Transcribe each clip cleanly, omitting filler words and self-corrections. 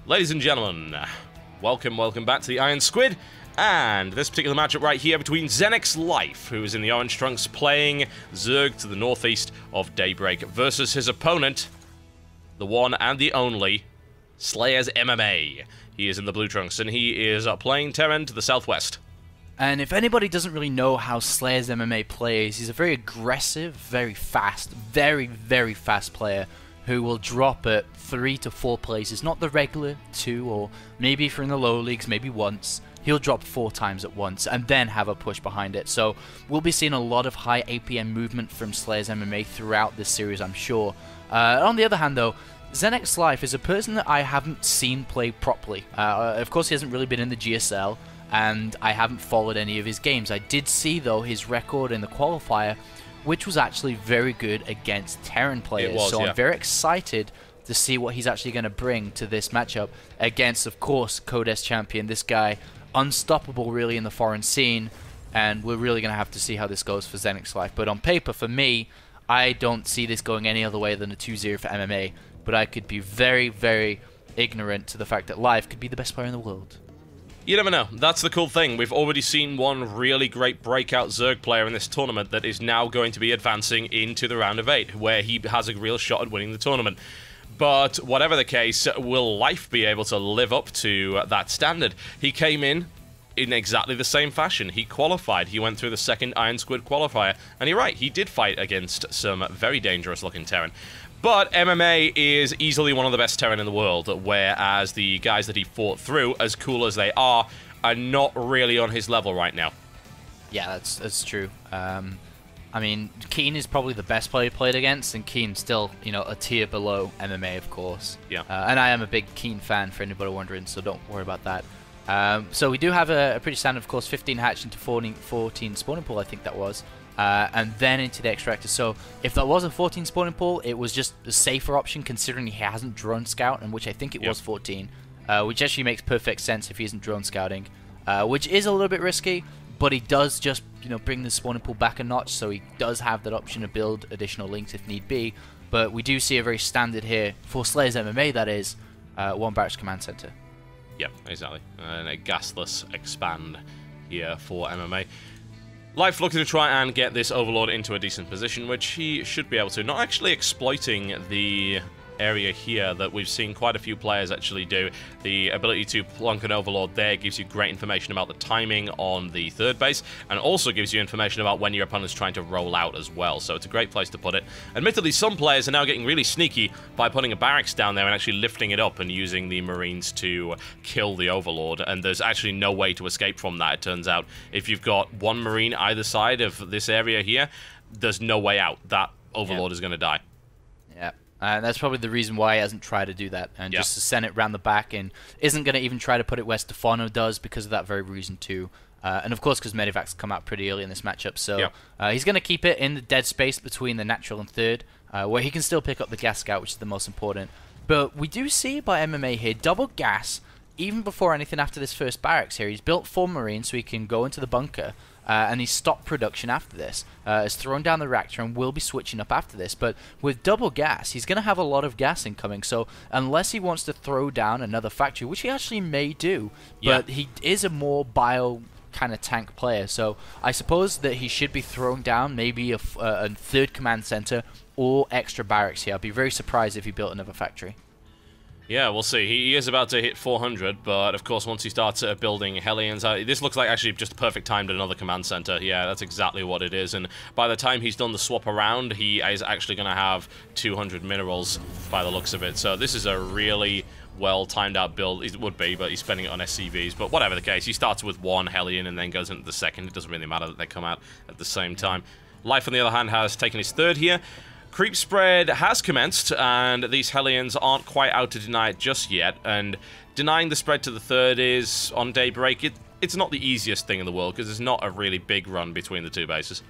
Ladies and gentlemen, welcome back to the IronSquid, and this particular matchup right here between Jjakji Life, who is in the orange trunks, playing Zerg to the northeast of Daybreak, versus his opponent, the one and the only, Slayers MMA. He is in the blue trunks, and he is playing Terran to the southwest. And if anybody doesn't really know how Slayers MMA plays, he's a very aggressive, very fast, very fast player who will drop at 3 to 4 places, not the regular 2, or maybe if you're in the lower leagues, maybe once. He'll drop 4 times at once and then have a push behind it. So we'll be seeing a lot of high APM movement from Slayers MMA throughout this series, I'm sure. On the other hand, though, Jjakji Life is a person that I haven't seen play properly. Of course, he hasn't really been in the GSL, and I haven't followed any of his games. I did see, though, his record in the qualifier, which was actually very good against Terran players. So yeah. I'm very excited to see what he's actually going to bring to this matchup against, of course, Codes champion. This guy, unstoppable really in the foreign scene, and we're really going to have to see how this goes for Jjakji Life. But on paper, for me, I don't see this going any other way than a 2-0 for MMA, but I could be very ignorant to the fact that Life could be the best player in the world. You never know. That's the cool thing. We've already seen one really great breakout Zerg player in this tournament that is now going to be advancing into the round of 8, where he has a real shot at winning the tournament. But whatever the case, will Life be able to live up to that standard? He came in exactly the same fashion. He qualified. He went through the second IronSquid qualifier. And you're right, he did fight against some very dangerous-looking Terran. But MMA is easily one of the best Terran in the world, whereas the guys that he fought through, as cool as they are not really on his level right now. Yeah, that's true. I mean, Keen is probably the best player he played against, and Keen's still, you know, a tier below MMA, of course. Yeah. And I am a big Keen fan, for anybody wondering, so don't worry about that. So we do have a pretty standard, of course, 15 hatch into 14 spawning pool, I think that was. And then into the extractor. So if that was a 14 spawning pool, it was just a safer option considering he hasn't drone scout, and which I think it was 14, which actually makes perfect sense if he isn't drone scouting, which is a little bit risky, but he does just, you know, bring the spawning pool back a notch, so he does have that option to build additional links if need be. But we do see a very standard here for Slayers MMA, that is, 1 barracks command center. Yep, exactly. And a gasless expand here for MMA. Life looking to try and get this Overlord into a decent position, which he should be able to. Not actually exploiting the area here that we've seen quite a few players actually do. The ability to plunk an Overlord there gives you great information about the timing on the third base, and also gives you information about when your opponent's trying to roll out as well, so it's a great place to put it. Admittedly, some players are now getting really sneaky by putting a barracks down there and actually lifting it up and using the Marines to kill the Overlord, and there's actually no way to escape from that, it turns out. If you've got one Marine either side of this area here, there's no way out. That Overlord is going to die. Yeah. And that's probably the reason why he hasn't tried to do that, and just to send it round the back, and isn't going to even try to put it where Stephano does because of that very reason too. And of course because Medivac's come out pretty early in this matchup, so he's going to keep it in the dead space between the natural and third, where he can still pick up the gas scout, which is the most important. But we do see by MMA here, double gas, even before anything after this first barracks here. He's built 4 Marines so he can go into the bunker, and he's stopped production after this. Has thrown down the reactor and will be switching up after this. But with double gas, he's going to have a lot of gas incoming. So unless he wants to throw down another factory, which he actually may do, but he is a more bio kind of tank player. So I suppose that he should be throwing down maybe a third command center or extra barracks here. I'd be very surprised if he built another factory. Yeah, we'll see. He is about to hit 400, but of course once he starts building Hellions, this looks like actually just perfect time to another command center. Yeah, that's exactly what it is, and by the time he's done the swap around, he is actually going to have 200 minerals by the looks of it. So this is a really well timed out build. It would be, but he's spending it on SCVs. But whatever the case, he starts with 1 Hellion and then goes into the second. It doesn't really matter that they come out at the same time. Life, on the other hand, has taken his third here. Creep spread has commenced, and these Hellions aren't quite out to deny it just yet, and denying the spread to the third is, on Daybreak, it's not the easiest thing in the world, because there's not a really big run between the 2 bases.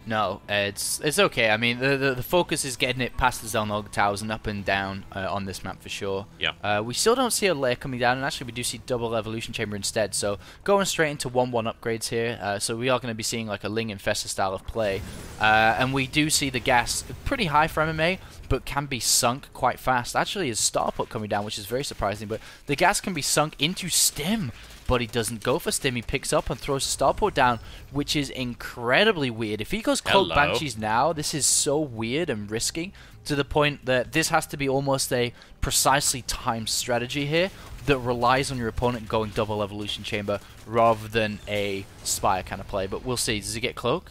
No, it's okay. I mean, the focus is getting it past the Zelnog towers and up and down on this map for sure. Yeah. We still don't see a layer coming down, and actually we do see double evolution chamber instead. So going straight into 1-1 upgrades here. So we are going to be seeing like a Ling Infestor style of play, and we do see the gas pretty high for MMA. but can be sunk quite fast. Actually, his starport coming down, which is very surprising, but the gas can be sunk into stim. But he doesn't go for stim. He picks up and throws the starport down, which is incredibly weird. If he goes Cloak Banshees now, this is so weird and risky to the point that this has to be almost a precisely timed strategy here that relies on your opponent going double Evolution Chamber rather than a Spire kind of play. But we'll see. Does he get Cloak?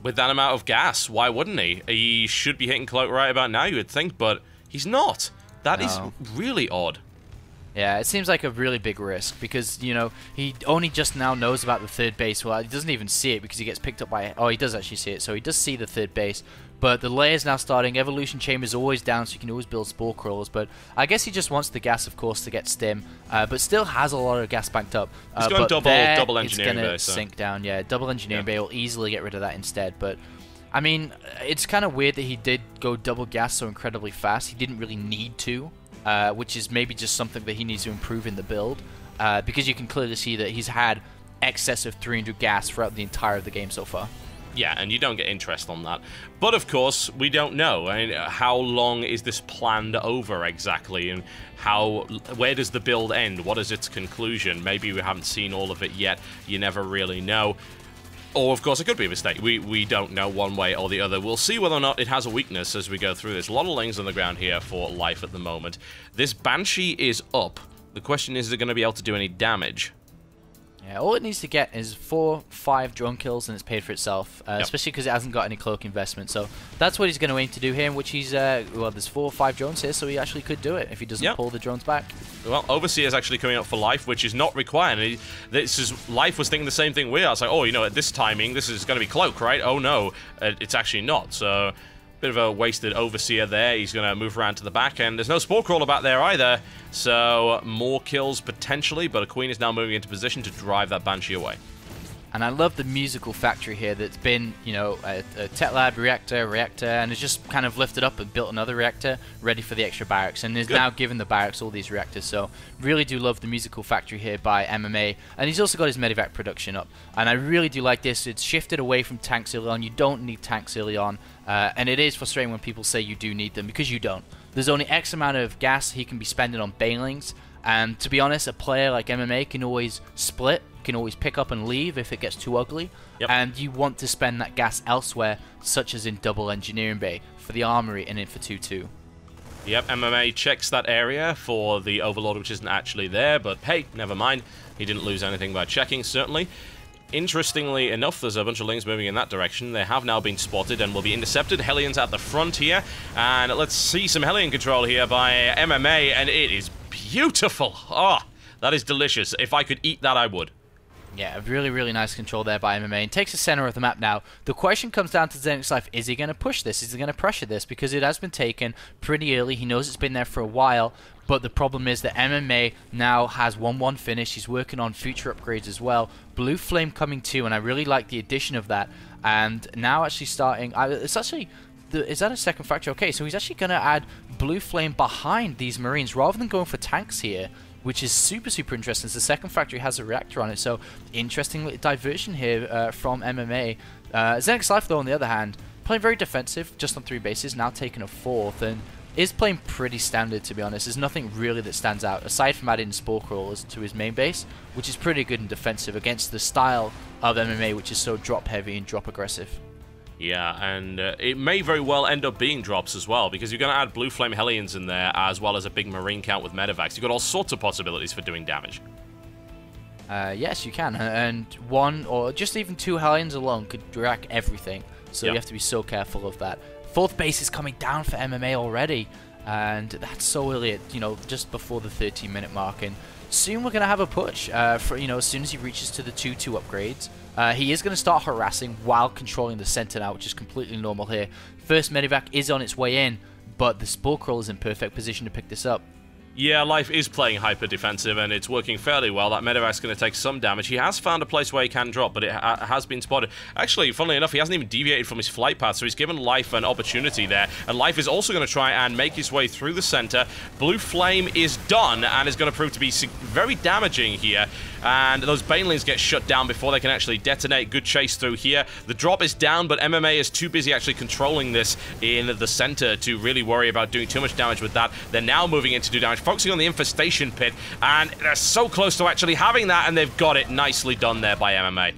With that amount of gas, why wouldn't he? He should be hitting Cloak right about now, you would think, but he's not. That is really odd. Yeah, it seems like a really big risk because, you know, he only just now knows about the third base. Well, he doesn't even see it because he gets picked up by... Oh, he does actually see it, so he does see the third base. But the layer's now starting. Evolution Chamber's always down, so you can always build Spore Crawlers. But I guess he just wants the gas, of course, to get stim, but still has a lot of gas banked up. He's going double engineering bay. It's going to sink down, yeah. Double engineering bay will easily get rid of that instead. But, I mean, it's kind of weird that he did go double gas so incredibly fast. He didn't really need to. Which is maybe just something that he needs to improve in the build, because you can clearly see that he's had excess of 300 gas throughout the entire of the game so far. Yeah, and you don't get interest on that. But of course, we don't know. I mean, how long is this planned over exactly, and where does the build end? What is its conclusion? Maybe we haven't seen all of it yet. You never really know. Or, of course, it could be a mistake. We don't know one way or the other. We'll see whether or not it has a weakness as we go through this. A lot of lanes on the ground here for Life at the moment. This Banshee is up. The question is it going to be able to do any damage? Yeah, all it needs to get is 4-5 drone kills and it's paid for itself, especially because it hasn't got any cloak investment. So that's what he's going to aim to do here, in which he's, well, there's 4 or 5 drones here, so he actually could do it if he doesn't pull the drones back. Well, Overseer is actually coming up for Life, which is not required. Life was thinking the same thing we are. It's like, oh, you know, at this timing, this is going to be cloak, right? Oh, no, it's actually not. So... bit of a wasted Overseer there. He's going to move around to the back, and there's no Spore Crawler back there either. So, more kills potentially, but a Queen is now moving into position to drive that Banshee away. And I love the musical factory here that's been, you know, a Tech Lab reactor, and has just kind of lifted up and built another reactor ready for the extra barracks, and is now giving the barracks all these reactors. So really do love the musical factory here by MMA, and he's also got his medevac production up. And I really do like this. It's shifted away from tanks early on. You don't need tanks early on, and it is frustrating when people say you do need them, because you don't. There's only X amount of gas he can be spending on banelings, and to be honest, a player like MMA can always split, can always pick up and leave if it gets too ugly, and you want to spend that gas elsewhere, such as in double engineering bay for the armory and in for 2-2. Yep, MMA checks that area for the Overlord, which isn't actually there, but hey, never mind. He didn't lose anything by checking, certainly. Interestingly enough, there's a bunch of Lings moving in that direction. They have now been spotted and will be intercepted. Hellions at the front here, and let's see some Hellion control here by MMA, and it is beautiful. Oh, that is delicious. If I could eat that, I would. Yeah, really, really nice control there by MMA. And takes the center of the map now. The question comes down to Xenix Life. Is he going to push this? Is he going to pressure this? Because it has been taken pretty early. He knows it's been there for a while. But the problem is that MMA now has 1-1 finish. He's working on future upgrades as well. Blue Flame coming too, and I really like the addition of that. And now actually starting... it's actually... Is that a second factor? Okay, so he's actually going to add Blue Flame behind these Marines rather than going for tanks here, which is super, super interesting. The second factory has a reactor on it, so interesting diversion here from MMA. Xenix Life, though, on the other hand, playing very defensive, just on 3 bases, now taking a 4th, and is playing pretty standard, to be honest. There's nothing really that stands out, aside from adding Spore Crawlers to his main base, which is pretty good and defensive against the style of MMA, which is so drop-heavy and drop-aggressive. Yeah, and it may very well end up being drops as well, because you're going to add Blue Flame Hellions in there, as well as a big Marine count with Medevacs. You've got all sorts of possibilities for doing damage. Yes, you can, and 1 or just even 2 Hellions alone could rack everything, so you have to be so careful of that. 4th base is coming down for MMA already, and that's so early, you know, just before the 13-minute mark, and soon we're going to have a push, for, you know, as soon as he reaches to the 2-2 upgrades. He is going to start harassing while controlling the center now, which is completely normal here. First Medevac is on its way in, but the Spore Crawler is in perfect position to pick this up. Yeah, Life is playing hyper-defensive, and it's working fairly well. That Medevac's going to take some damage. He has found a place where he can drop, but it has been spotted. Actually, funnily enough, he hasn't even deviated from his flight path, so he's given Life an opportunity there. And Life is also going to try and make his way through the center. Blue Flame is done, and is going to prove to be very damaging here. and those banelings get shut down before they can actually detonate. Good chase through here. The drop is down, but MMA is too busy actually controlling this in the center to really worry about doing too much damage with that. They're now moving in to do damage, focusing on the infestation pit, and they're so close to actually having that, and they've got it nicely done there by MMA.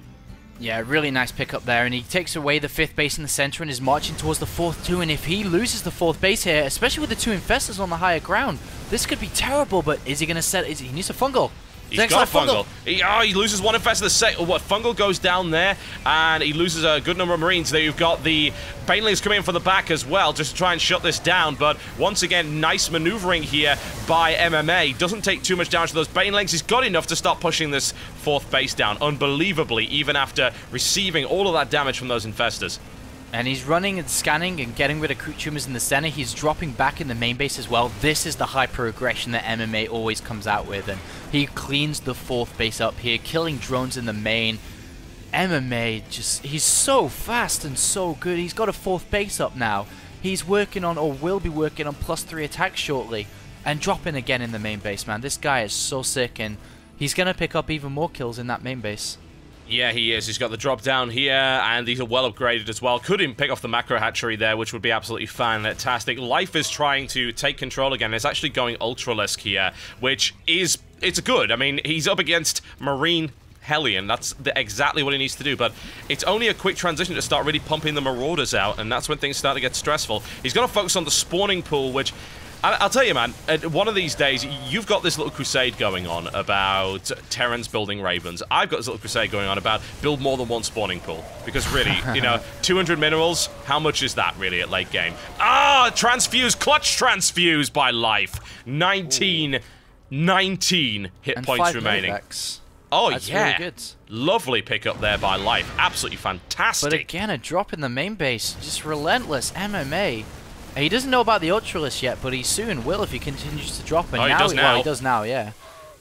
Yeah, really nice pickup there, and he takes away the 5th base in the center and is marching towards the 4th too, and if he loses the 4th base here, especially with the 2 infestors on the higher ground, this could be terrible, but is he going to set... He needs a fungal. He's got fungal. He loses one infestor. Fungal goes down there, and he loses a good number of Marines. There you've got the banelings coming in from the back as well, just to try and shut this down. But once again, nice maneuvering here by MMA. Doesn't take too much damage to those banelings. He's got enough to start pushing this 4th base down, unbelievably, even after receiving all of that damage from those infestors. And he's running and scanning and getting rid of crew tumors in the center. He's dropping back in the main base as well. This is the hyper aggression that MMA always comes out with, and he cleans the 4th base up here, killing drones in the main. MMA he's so fast and so good. He's got a 4th base up now. He's working on, or will be working on, +3 attacks shortly, and dropping again in the main base, man. This guy is so sick, and he's gonna pick up even more kills in that main base. Yeah, he is. He's got the drop down here, and these are well upgraded as well. Could even pick off the macro hatchery there, which would be absolutely fantastic. Life is trying to take control again. It's actually going Ultralisk here, which is... it's good. I mean, he's up against Marine Hellion. That's exactly what he needs to do, but it's only a quick transition to start really pumping the Marauders out, and that's when things start to get stressful. He's got to focus on the spawning pool, which... I'll tell you, man, one of these days, you've got this little crusade going on about Terrans building Ravens. I've got this little crusade going on about build more than one spawning pool. Because really, you know, 200 minerals, how much is that really at late game? Ah, transfuse, clutch transfuse by Life. 19 hit and points 5 remaining. Medivacs. Oh, That's yeah. really good. Lovely pickup there by Life. Absolutely fantastic. But again, a drop in the main base. Just relentless MMA. He doesn't know about the Ultralisk yet, but he soon will if he continues to drop. And he does now. Well, he does now, yeah.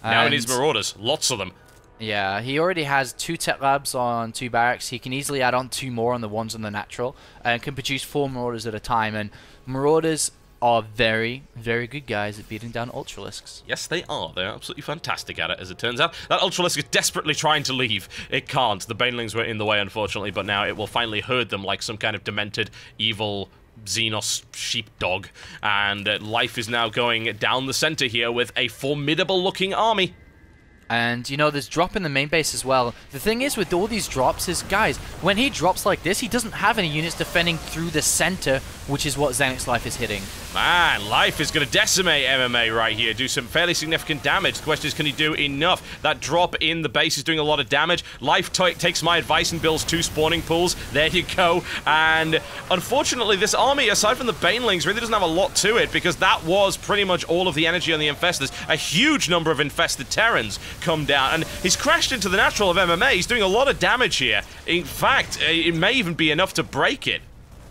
Now he needs Marauders. Lots of them. Yeah, he already has 2 tech labs on 2 barracks. He can easily add on 2 more on the ones on the natural, and can produce 4 Marauders at a time. And Marauders are very, very good guys at beating down Ultralisks. Yes, they are. They're absolutely fantastic at it, as it turns out. That Ultralisk is desperately trying to leave. It can't. The banelings were in the way, unfortunately, but now it will finally herd them like some kind of demented, evil... Xenos sheepdog, and Life is now going down the center here with a formidable looking army. And, you know, there's drop in the main base as well. The thing is with all these drops is, guys, when he drops like this, he doesn't have any units defending through the center, which is what Xenix Life is hitting. Man, Life is going to decimate MMA right here, do some fairly significant damage. The question is, can he do enough? That drop in the base is doing a lot of damage. Life takes my advice and builds 2 spawning pools. There you go. And unfortunately, this army, aside from the banelings, really doesn't have a lot to it, because that was pretty much all of the energy on the infestors. A huge number of infested Terrans come down, and he's crashed into the natural of MMA. He's doing a lot of damage here. In fact, it may even be enough to break it.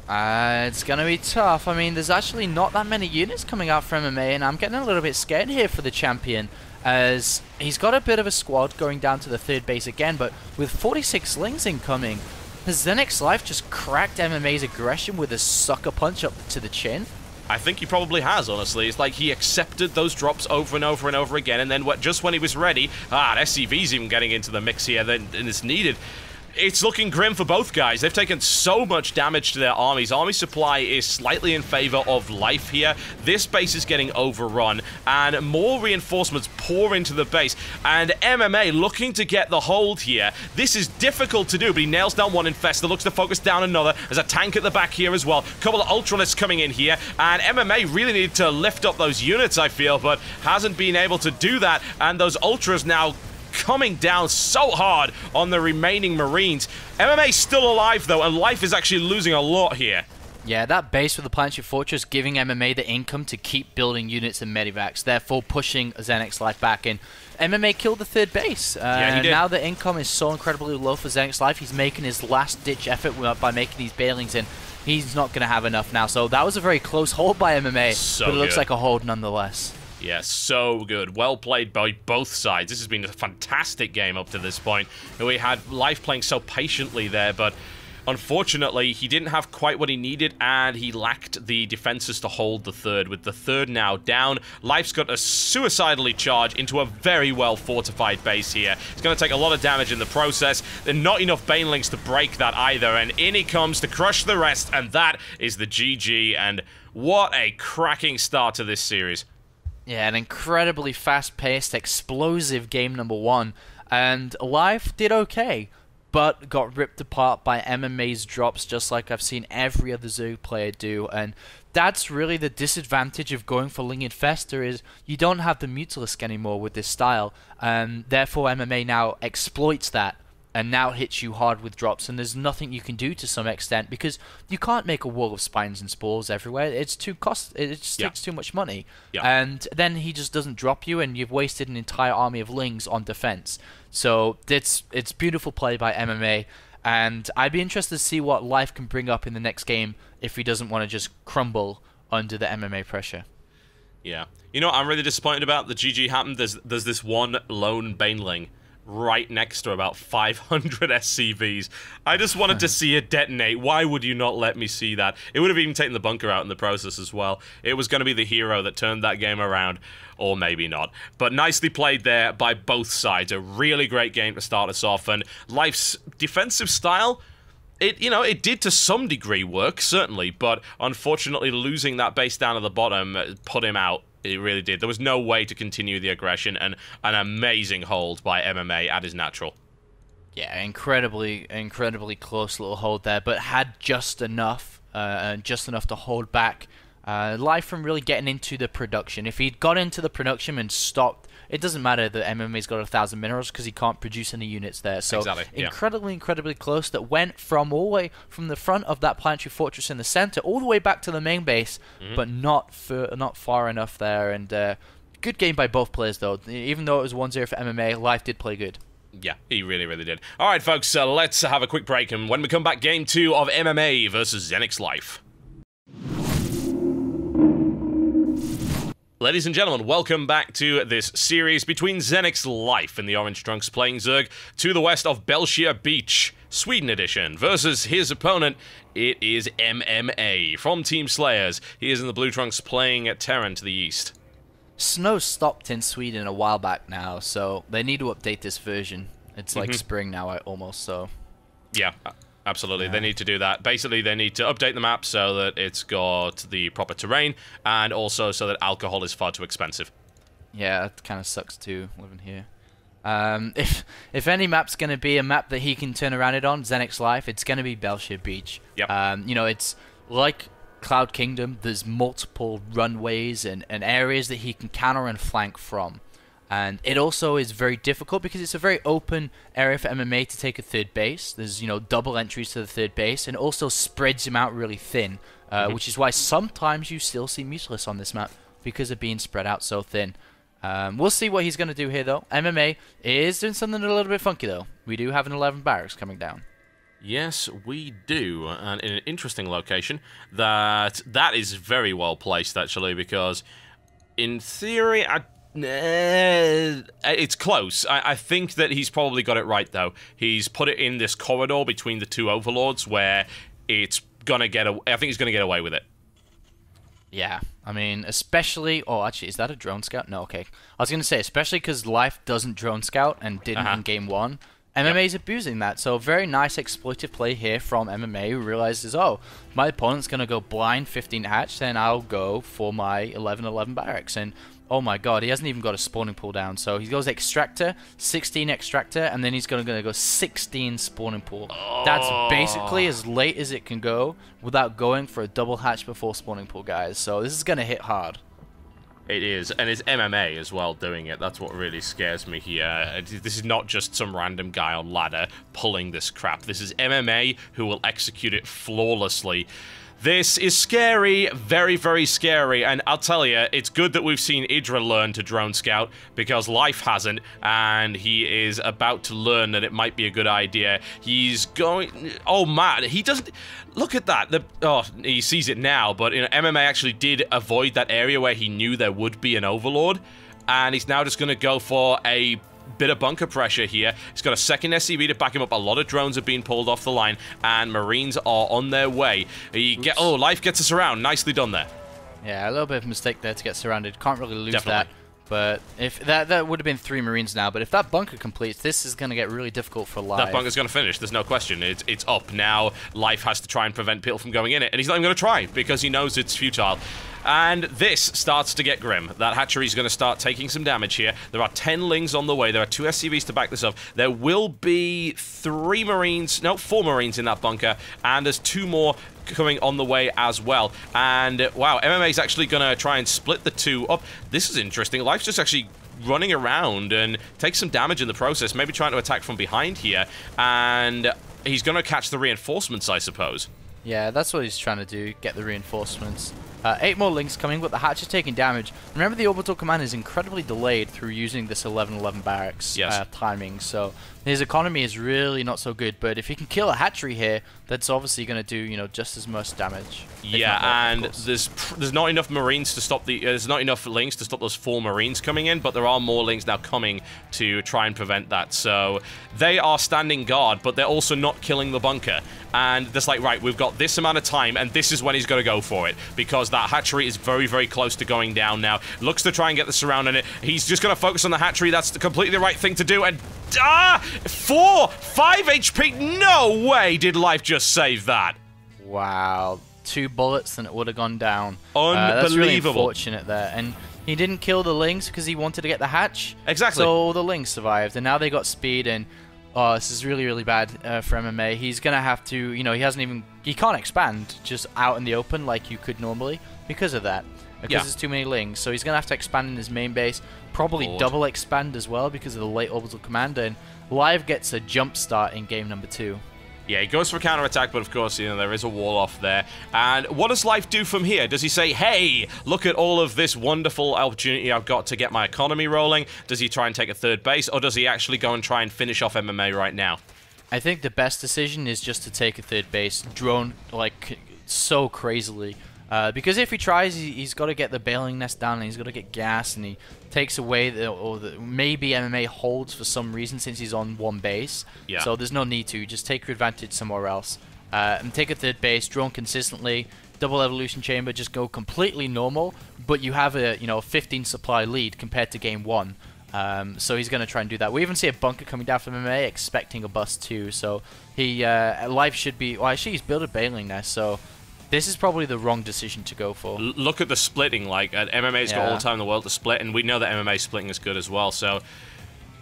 It's gonna be tough. I mean, there's actually not that many units coming out from MMA, and I'm getting a little bit scared here for the champion, as he's got a bit of a squad going down to the 3rd base again, but with 46 slings incoming, has Xenix Life just cracked MMA's aggression with a sucker punch up to the chin? I think he probably has, honestly. It's like he accepted those drops over and over and over again, and then just when he was ready, SCV's even getting into the mix here, then it's needed. It's looking grim for both guys. They've taken so much damage to their armies. Army supply is slightly in favor of Life here. This base is getting overrun, and more reinforcements pour into the base. And MMA looking to get the hold here. This is difficult to do, but he nails down one infestor, looks to focus down another. There's a tank at the back here as well. Couple of Ultralisks coming in here, and MMA really needed to lift up those units, I feel, but hasn't been able to do that. And those Ultras now coming down so hard on the remaining Marines. MMA's still alive, though, and Life is actually losing a lot here. Yeah, that base with the Planetary Fortress giving MMA the income to keep building units and medivacs, therefore pushing Xenix Life back in. MMA killed the 3rd base. Yeah, he did. Now the income is so incredibly low for Xenix Life, he's making his last-ditch effort by making these bailings in. He's not going to have enough now, so that was a very close hold by MMA, but it looks like a hold nonetheless. Yeah, so good. Well played by both sides. This has been a fantastic game up to this point. We had Life playing so patiently there, but Unfortunately, he didn't have quite what he needed, and he lacked the defenses to hold the third. With the third now down, Life's got to suicidally charge into a very well-fortified base here. It's going to take a lot of damage in the process. There are not enough Banelings to break that either, and in he comes to crush the rest, and that is the GG, and what a cracking start to this series. Yeah, an incredibly fast-paced, explosive game number 1, and Life did okay, but got ripped apart by MMA's drops, just like I've seen every other Zerg player do, and that's really the disadvantage of going for Ling Infestor, is you don't have the Mutalisk anymore with this style, and therefore MMA now exploits that, and now hits you hard with drops, and there's nothing you can do to some extent, because you can't make a wall of spines and spores everywhere. It's too it just takes too much money. And then he just doesn't drop you, and you've wasted an entire army of Lings on defense. So it's beautiful play by MMA, and I'd be interested to see what Life can bring up in the next game if he doesn't want to just crumble under the MMA pressure. Yeah. You know what I'm really disappointed about? The GG happened. There's this one lone Baneling right next to about 500 SCVs. I just wanted to see it detonate. Why would you not let me see that? It would have even taken the bunker out in the process as well. It was going to be the hero that turned that game around, or maybe not. But nicely played there by both sides. A really great game to start us off, and Life's defensive style, it did to some degree work, certainly, but unfortunately losing that base down at the bottom put him out. It really did. There was no way to continue the aggression, and an amazing hold by MMA at his natural. Yeah, incredibly close little hold there, but had just enough to hold back Life from really getting into the production. If he'd got into the production and stopped, it doesn't matter that MMA's got 1,000 minerals because he can't produce any units there. So exactly, yeah. incredibly close. That went from all the way from the front of that planetary fortress in the center all the way back to the main base, but not far enough there. And good game by both players though. Even though it was 1-0 for MMA, Life did play good. Yeah, he really did. All right, folks, let's have a quick break, and when we come back, Game 2 of MMA versus Xenix Life. Ladies and gentlemen, welcome back to this series between Xenix Life in the Orange Trunks playing Zerg to the west of Belshir Beach, Sweden edition, versus his opponent. It is MMA from Team Slayers. He is in the Blue Trunks playing Terran to the east. Snow stopped in Sweden a while back now, so they need to update this version. It's like spring now, almost, so... Yeah, absolutely. Yeah. They need to do that. Basically, they need to update the map so that it's got the proper terrain, and also so that alcohol is far too expensive. Yeah, it kind of sucks too, living here. If any map's going to be a map that he can turn around it on, Xenix Life, it's going to be Belshir Beach. Yep. You know, it's like Cloud Kingdom, there's multiple runways and areas that he can counter and flank from. And it also is very difficult because it's a very open area for MMA to take a third base. There's, you know, double entries to the third base, and also spreads him out really thin, which is why sometimes you still see Mutalisk on this map because of being spread out so thin. We'll see what he's going to do here, though. MMA is doing something a little bit funky, though. We do have an 11 barracks coming down. Yes, we do, and in an interesting location that is very well placed, actually, because in theory, it's close. I think that he's probably got it right, though. He's put it in this corridor between the two overlords where it's gonna get. I think he's gonna get away with it. Yeah, I mean, especially... Oh, actually, is that a drone scout? No, okay. I was gonna say, especially because Life doesn't drone scout and didn't in Game 1. MMA's abusing that, so very nice exploitive play here from MMA, who realizes, oh, my opponent's gonna go blind 15 hatch, then I'll go for my 11-11 barracks, and oh my god, he hasn't even got a spawning pool down, so he goes Extractor, 16 Extractor, and then he's gonna go 16 spawning pool. That's basically as late as it can go without going for a double hatch before spawning pool, guys, so this is gonna hit hard. It is, and it's MMA as well doing it. That's what really scares me here. This is not just some random guy on ladder pulling this crap. This is MMA who will execute it flawlessly. This is scary, very, very scary, and I'll tell you, it's good that we've seen Idra learn to drone scout, because Life hasn't, and he is about to learn that it might be a good idea. He's going... Oh, man, he doesn't... Look at that. He sees it now, but MMA actually did avoid that area where he knew there would be an Overlord, and he's now just going to go for a bit of bunker pressure here. He's got a second SCV to back him up. A lot of drones are being pulled off the line, and Marines are on their way. Oh, Life gets us around. Nicely done there. Yeah, a little bit of a mistake there to get surrounded. Can't really lose Definitely. that. But if that would have been 3 Marines now. But if that bunker completes, this is going to get really difficult for Live. That bunker's going to finish. There's no question. It's up now. Life has to try and prevent people from going in it, and he's not even going to try because he knows it's futile. And this starts to get grim. That hatchery's going to start taking some damage here. There are 10 Lings on the way. There are 2 SCVs to back this up. There will be 4 Marines in that bunker, and there's 2 more coming on the way as well. And wow, MMA's actually going to try and split the 2 up. This is interesting. Life's just actually running around and takes some damage in the process, maybe trying to attack from behind here, and he's going to catch the reinforcements, I suppose. Yeah, that's what he's trying to do, get the reinforcements. 8 more Lings coming, but the hatch is taking damage. Remember, the orbital command is incredibly delayed through using this 11-11 barracks timing, so his economy is really not so good. But if he can kill a hatchery here, that's obviously going to do, you know, just as much damage. Yeah, and there's not enough Marines to stop there's not enough Lings to stop those 4 Marines coming in, but there are more Lings now coming to try and prevent that. So they are standing guard, but they're also not killing the bunker. And it's like, right, we've got this amount of time, and this is when he's going to go for it, because that hatchery is very, very close to going down now. Looks to try and get the surround on it. He's just going to focus on the hatchery. That's completely the right thing to do. And 5 HP. No way did Life just save that. Wow. 2 bullets and it would have gone down. Unbelievable. That's really unfortunate there. And he didn't kill the Lings because he wanted to get the hatch. Exactly. So the Lings survived, and now they got speed. And oh, this is really, really bad for MMA. He's gonna have to, you know, he can't expand just out in the open like you could normally because of that. Because there's too many Lings. So he's gonna have to expand in his main base. Probably double expand as well because of the late orbital commander. And Live gets a jump start in game number 2. Yeah, he goes for a counterattack, but of course, you know, there is a wall off there. And what does Life do from here? Does he say, hey, look at all of this wonderful opportunity I've got to get my economy rolling? Does he try and take a 3rd base, or does he actually go and try and finish off MMA right now? I think the best decision is just to take a 3rd base, drone, like, so crazily. Because if he tries, he's got to get the bailing nest down, and he's got to get gas, and he takes away maybe MMA holds for some reason since he's on 1 base. Yeah. So there's no need to. Just take your advantage somewhere else. And take a 3rd base, drone consistently, double evolution chamber, just go completely normal, but you have a 15 supply lead compared to game 1. So he's going to try and do that. We even see a bunker coming down from MMA, expecting a bust too. So Life should be. Well, actually, he's built a bailing nest, so this is probably the wrong decision to go for. Look at the splitting. Like, MMA's got all the time in the world to split, and we know that MMA splitting is good as well. So,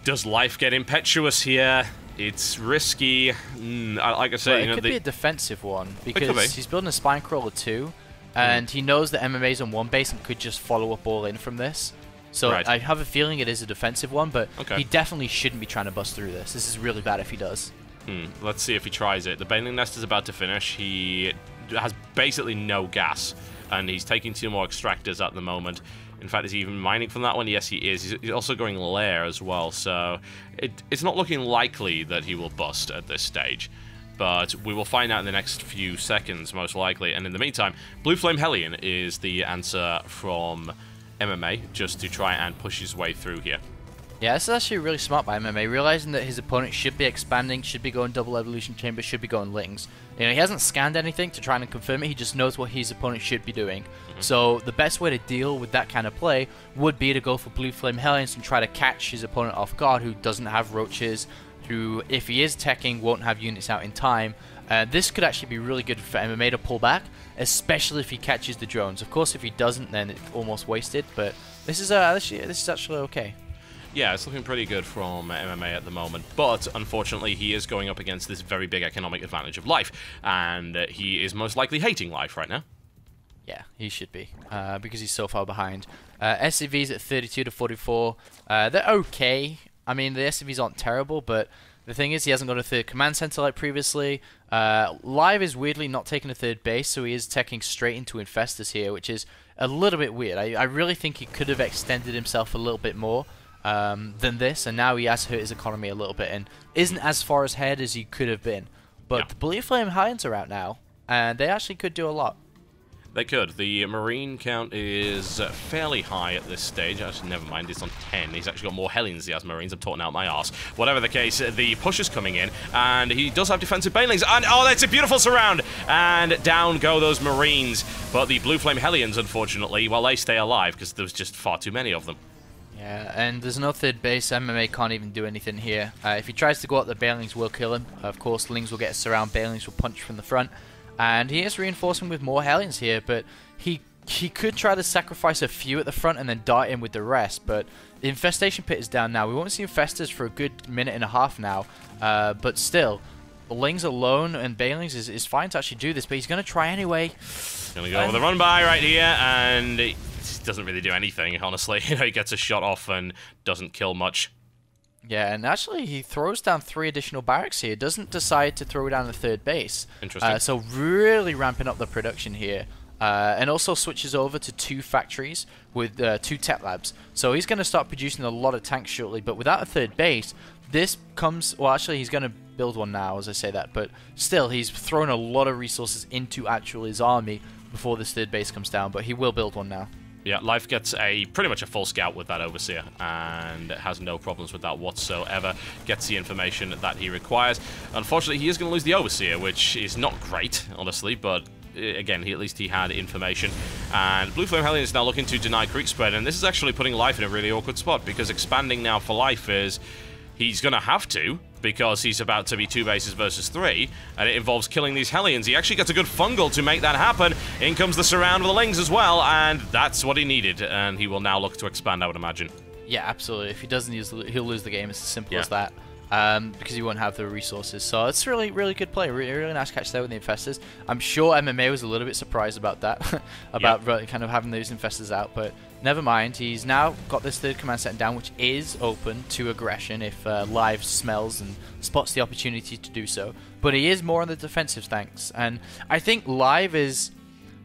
does Life get impetuous here? It's risky. Like I say, it could be a defensive one because he's building a spine crawler too, and he knows that MMA's on 1 base and could just follow up all in from this. So I have a feeling it is a defensive one, but he definitely shouldn't be trying to bust through this. This is really bad if he does. Let's see if he tries it. The bailing nest is about to finish. He has basically no gas, and he's taking 2 more extractors at the moment. In fact, is he even mining from that one? Yes, he is. He's also going lair as well, so it's not looking likely that he will bust at this stage. But we will find out in the next few seconds, most likely. And in the meantime, Blue Flame Hellion is the answer from MMA, just to try and push his way through here. Yeah, this is actually really smart by MMA, realizing that his opponent should be expanding, should be going double evolution chamber, should be going Lings. You know, he hasn't scanned anything to try and confirm it, he just knows what his opponent should be doing. So the best way to deal with that kind of play would be to go for Blue Flame Hellions and try to catch his opponent off guard, who doesn't have roaches, who, if he is teching, won't have units out in time. This could actually be really good for MMA to pull back, especially if he catches the drones. Of course, if he doesn't, then it's almost wasted, but this is actually okay. Yeah, it's looking pretty good from MMA at the moment, but unfortunately he is going up against this very big economic advantage of Life, and he is most likely hating Life right now. Yeah, he should be, because he's so far behind. SCVs at 32 to 44, they're okay. I mean, the SCVs aren't terrible, but the thing is he hasn't got a 3rd command center like previously. Live is weirdly not taking a 3rd base, so he is teching straight into Infestors here, which is a little bit weird. I really think he could have extended himself a little bit more than this, and now he has hurt his economy a little bit and isn't as far ahead as he could have been. But the Blue Flame Hellions are out now, and they actually could do a lot. They could. The Marine count is fairly high at this stage. Actually, never mind, it's on 10. He's actually got more Hellions than he has Marines. I'm talking out my arse. Whatever the case, the push is coming in, and he does have defensive banelings. And, oh, that's a beautiful surround! And down go those Marines. But the Blue Flame Hellions, unfortunately, well, they stay alive, because there's just far too many of them. Yeah, and there's no third base. MMA can't even do anything here. If he tries to go up, the Banelings will kill him. Of course, Lings will get a surround. Banelings will punch from the front. And he is reinforcing with more Hellions here, but he could try to sacrifice a few at the front and then dart in with the rest, but the Infestation Pit is down now. We won't see Infestors for a good minute and a half now, but still, Lings alone and Banelings is fine to actually do this, but he's going to try anyway. Going to go with a run-by right here, and it doesn't really do anything, honestly. You know, he gets a shot off and doesn't kill much. Yeah, and actually he throws down 3 additional barracks here. Doesn't decide to throw down the third base. Interesting. So really ramping up the production here. And also switches over to 2 factories with 2 tech labs. So he's going to start producing a lot of tanks shortly. But without a third base, this comes... Well, actually, he's going to build one now, as I say that. But still, he's thrown a lot of resources into actually his army before this third base comes down. But he will build one now. Yeah, Life gets pretty much a full scout with that Overseer, and has no problems with that whatsoever. Gets the information that he requires. Unfortunately, he is going to lose the Overseer, which is not great, honestly, but again, at least he had information. And Blue Flame Hellion is now looking to deny creep spread, and this is actually putting Life in a really awkward spot, because expanding now for Life is... He's going to have to, because he's about to be 2 bases versus 3, and it involves killing these Hellions. He actually gets a good fungal to make that happen. In comes the surround with the Lings as well, and that's what he needed, and he will now look to expand, I would imagine. Yeah, absolutely. If he doesn't use, he'll lose the game. It's as simple as that. Because he won't have the resources. So it's really, really good play. Really nice catch there with the Infestors. I'm sure MMA was a little bit surprised about that, about kind of having those Infestors out, but never mind. He's now got this third command center down, which is open to aggression if Live smells and spots the opportunity to do so. But he is more on the defensive stance, and I think Live is,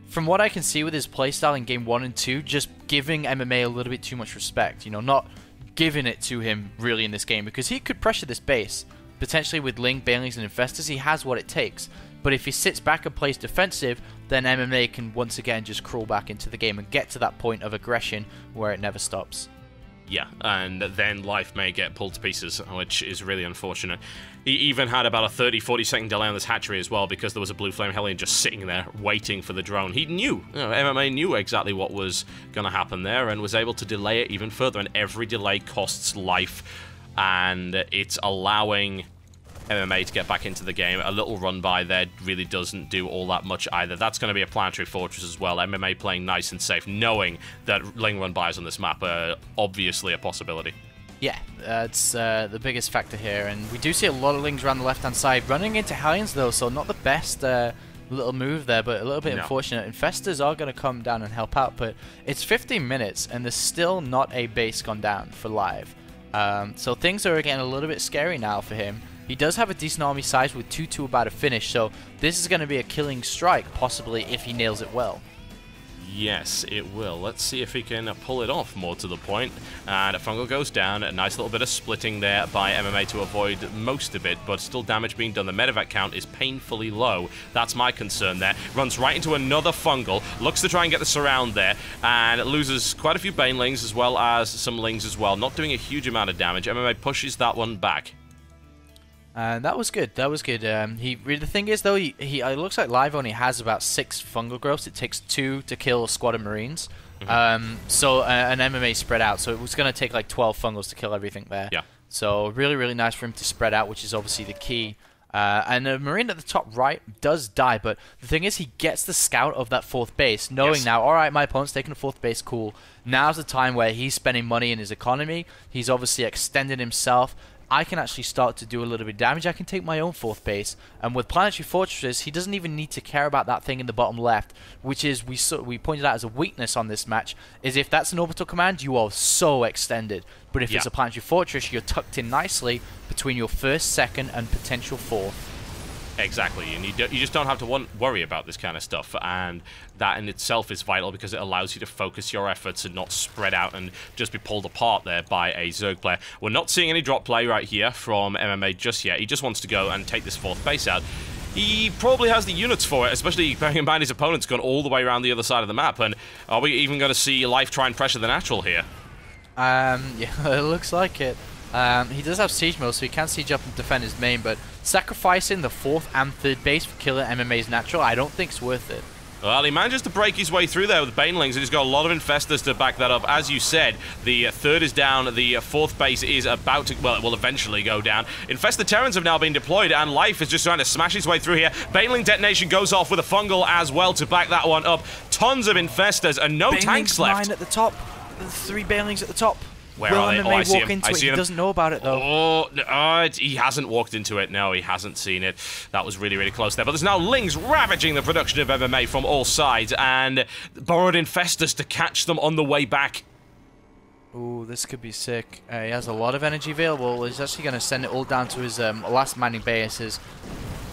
from what I can see with his playstyle in game 1 and 2, just giving MMA a little bit too much respect. You know, not giving it to him really in this game, because he could pressure this base potentially with Ling, Banelings, and Infestors. He has what it takes, but if he sits back and plays defensive, then MMA can once again just crawl back into the game and get to that point of aggression where it never stops. Yeah, and then Life may get pulled to pieces, which is really unfortunate. He even had about a 30-40 second delay on this hatchery as well, because there was a Blue Flame Hellion just sitting there waiting for the drone. He knew, MMA knew exactly what was going to happen there, and was able to delay it even further, and every delay costs Life, and it's allowing MMA to get back into the game. A little run by there really doesn't do all that much either. That's going to be a planetary fortress as well. MMA playing nice and safe, knowing that Ling run bys on this map are obviously a possibility. Yeah, that's the biggest factor here, and we do see a lot of Lings around the left-hand side. Running into Hellions though, so not the best little move there, but a little bit unfortunate. Infestors are going to come down and help out, but it's 15 minutes, and there's still not a base gone down for Live. So things are getting a little bit scary now for him. He does have a decent army size with 2-2 about to finish, so this is going to be a killing strike, possibly, if he nails it well. Yes, it will. Let's see if he can pull it off, more to the point. And Fungal goes down. A nice little bit of splitting there by MMA to avoid most of it, but still damage being done. The medevac count is painfully low. That's my concern there. Runs right into another Fungal. Looks to try and get the surround there, and loses quite a few Banelings as well as some Lings as well. Not doing a huge amount of damage. MMA pushes that one back. That was good. That was good. The thing is, though, it looks like Live only has about 6 fungal growths. It takes 2 to kill a squad of Marines. So an MMA spread out. So it was going to take like 12 fungals to kill everything there. Yeah. So really, really nice for him to spread out, which is obviously the key. And the Marine at the top right does die, but the thing is, he gets the scout of that 4th base, knowing now, all right, my opponent's taking a 4th base, cool. Now's the time where he's spending money in his economy. He's obviously extended himself. I can actually start to do a little bit of damage. I can take my own 4th base, and with planetary fortresses, he doesn't even need to care about that thing in the bottom left, which is we pointed out as a weakness on this match. Is if that's an orbital command, you are so extended, but if it's a planetary fortress, you're tucked in nicely between your 1st, 2nd, and potential 4th. Exactly, and you just don't have to worry about this kind of stuff, and that in itself is vital because it allows you to focus your efforts and not spread out and just be pulled apart there by a Zerg player. We're not seeing any drop play right here from MMA just yet. He just wants to go and take this 4th base out. he probably has the units for it, especially bearing in mind his opponent's gone all the way around the other side of the map. And are we even going to see Life try and pressure the natural here? Yeah, it looks like it. He does have siege mode, so he can siege up and defend his main, but sacrificing the 4th and 3rd base for killing MMA's natural, I don't think it's worth it. Well, he manages to break his way through there with Banelings, and he's got a lot of Infestors to back that up. As you said, the 3rd is down, the 4th base is about to, well, it will eventually go down. Infestor Terrans have now been deployed, and Life is just trying to smash his way through here. Baneling detonation goes off with a fungal as well to back that one up. Tons of Infestors and no tanks left. 9 at the top, 3 Banelings at the top. Where are they? MMA I see walk him. into it? He doesn't know about it, though. He hasn't walked into it. No, he hasn't seen it. That was really, really close there. But there's now Lings ravaging the production of MMA from all sides, and borrowed Infestors to catch them on the way back. Ooh, this could be sick. He has a lot of energy available. He's actually going to send it all down to his last mining bases.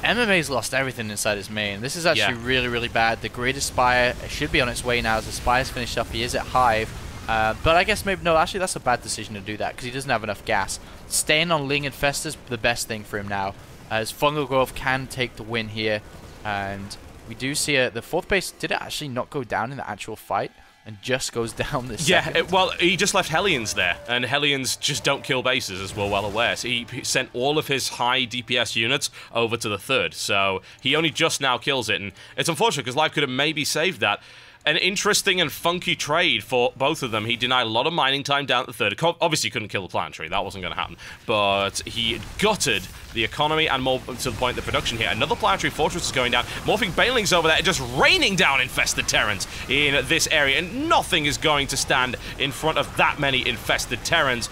MMA's lost everything inside his main. This is actually really, really bad. The Greatest Spire should be on its way now as the Spire's finished up. He is at Hive. But I guess maybe, no, actually that's a bad decision to do that because he doesn't have enough gas. Staying on Ling Infestor's the best thing for him now, as Fungal Growth can take the win here. And we do see the 4th base, did it actually not go down in the actual fight? And just goes down this second? Well, he just left Hellions there, and Hellions just don't kill bases, as we're well aware. So he sent all of his high DPS units over to the 3rd, so he only just now kills it, and it's unfortunate because Life could have maybe saved that. An interesting and funky trade for both of them. He denied a lot of mining time down at the 3rd. Obviously, couldn't kill the planetary. That wasn't going to happen. But he gutted the economy and more to the point the production here. Another planetary fortress is going down. Morphing Banelings over there, just raining down infested Terrans in this area. And nothing is going to stand in front of that many infested Terrans.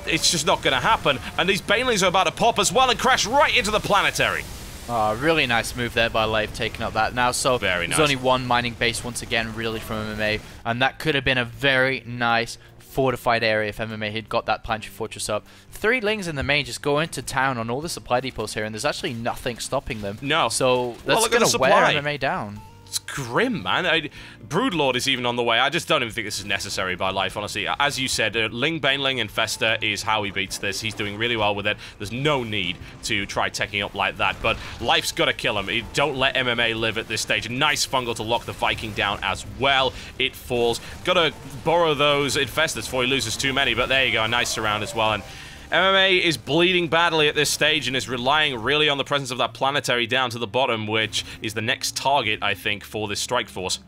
It's just not going to happen. And these Banelings are about to pop as well and crash right into the planetary. Oh, really nice move there by Life, taking up that now. So very nice. There's only one mining base once again, really, from MMA, and that could have been a very nice fortified area if MMA had got that planetary fortress up. 3 Lings in the main just go into town on all the supply depots here, and there's actually nothing stopping them. No. So that's going to wear MMA down. It's grim, man. Broodlord is even on the way. I just don't even think this is necessary by Life, honestly. As you said, Ling, Baneling, and Fester is how he beats this. He's doing really well with it. There's no need to try teching up like that, but Life's got to kill him. Don't let MMA live at this stage. A nice fungal to lock the Viking down as well. It falls. Got to borrow those Infestors before he loses too many, but there you go. A nice surround as well. And MMA is bleeding badly at this stage and is relying really on the presence of that planetary down to the bottom, which is the next target, I think, for this strike force.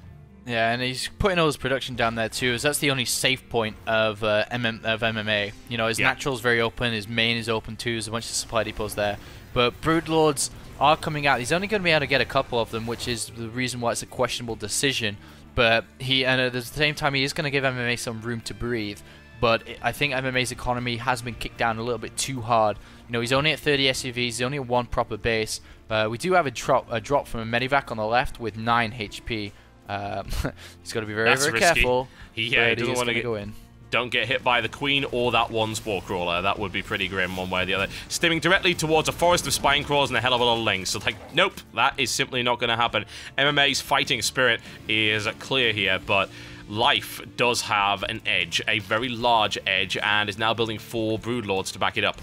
Yeah, and he's putting all his production down there too, as that's the only safe point of MMA. You know, his natural's very open, his main is open too, there's a bunch of supply depots there. But Broodlords are coming out. He's only going to be able to get a couple of them, which is the reason why it's a questionable decision. But and at the same time, he is going to give MMA some room to breathe. But I think MMA's economy has been kicked down a little bit too hard. You know, he's only at 30 SUVs, he's only at 1 proper base. We do have a drop from a Medivac on the left with 9 HP. He's got to be very, very careful. He doesn't want to go in. Don't get hit by the Queen or that one Spore Crawler. That would be pretty grim one way or the other. Stimming directly towards a forest of Spine Crawlers and a hell of a lot of Lings. So, like, nope, that is simply not going to happen. MMA's fighting spirit is clear here, but Life does have an edge, a very large edge, and is now building 4 Broodlords to back it up.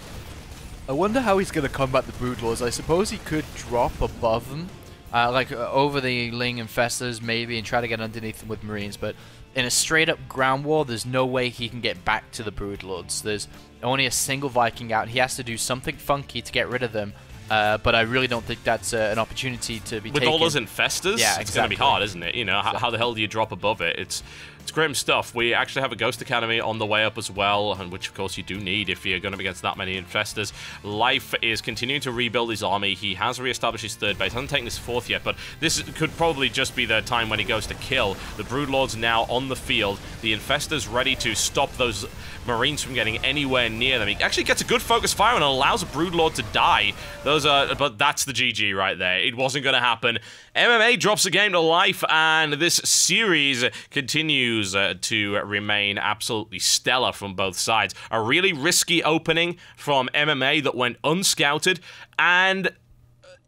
I wonder how he's going to combat the Broodlords. I suppose he could drop above them, over the Ling Infestors maybe, and try to get underneath them with Marines, but in a straight-up ground war, there's no way he can get back to the Broodlords. There's only a single Viking out. He has to do something funky to get rid of them. But I really don't think that's an opportunity to be taken. With all those Infestors, yeah, it's going to be hard, isn't it? You know, how the hell do you drop above it? It's grim stuff. We actually have a Ghost Academy on the way up as well, and which, of course, you do need if you're going to be against that many Infestors. Life is continuing to rebuild his army. He has re-established his 3rd base. Hasn't taken his 4th yet, but this could probably just be the time when he goes to kill. The Broodlords now on the field. The Infestors ready to stop those Marines from getting anywhere near them. He actually gets a good focus fire and allows a Broodlord to die. But that's the GG right there. It wasn't going to happen. MMA drops a game to Life, and this series continues to remain absolutely stellar from both sides. A really risky opening from MMA that went unscouted, and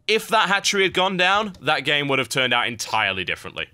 if that hatchery had gone down, that game would have turned out entirely differently.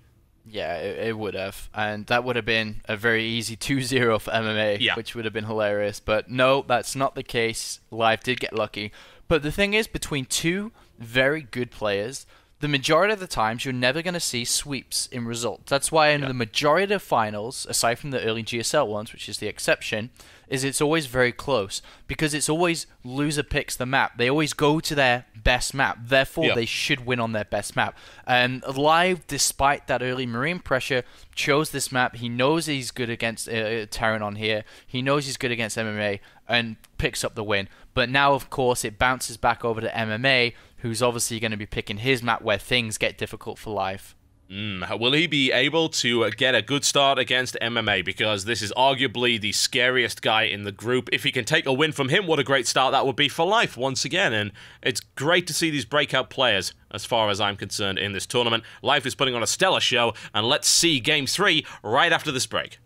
Yeah, it would have. And that would have been a very easy 2-0 for MMA, which would have been hilarious. But no, that's not the case. Life did get lucky. But the thing is, between two very good players, the majority of the times you're never going to see sweeps in results. That's why in the majority of finals, aside from the early GSL ones, which is the exception, is it's always very close. Because it's always loser picks the map. They always go to their best map. Therefore, they should win on their best map. And Live, despite that early Marine pressure, chose this map. He knows he's good against Terran on here. He knows he's good against MMA and picks up the win. But now, of course, it bounces back over to MMA, who's obviously going to be picking his map where things get difficult for Live. Will he be able to get a good start against MMA? Because this is arguably the scariest guy in the group. If he can take a win from him, what a great start that would be for Life once again. And it's great to see these breakout players, as far as I'm concerned, in this tournament. Life is putting on a stellar show, and let's see Game 3 right after this break.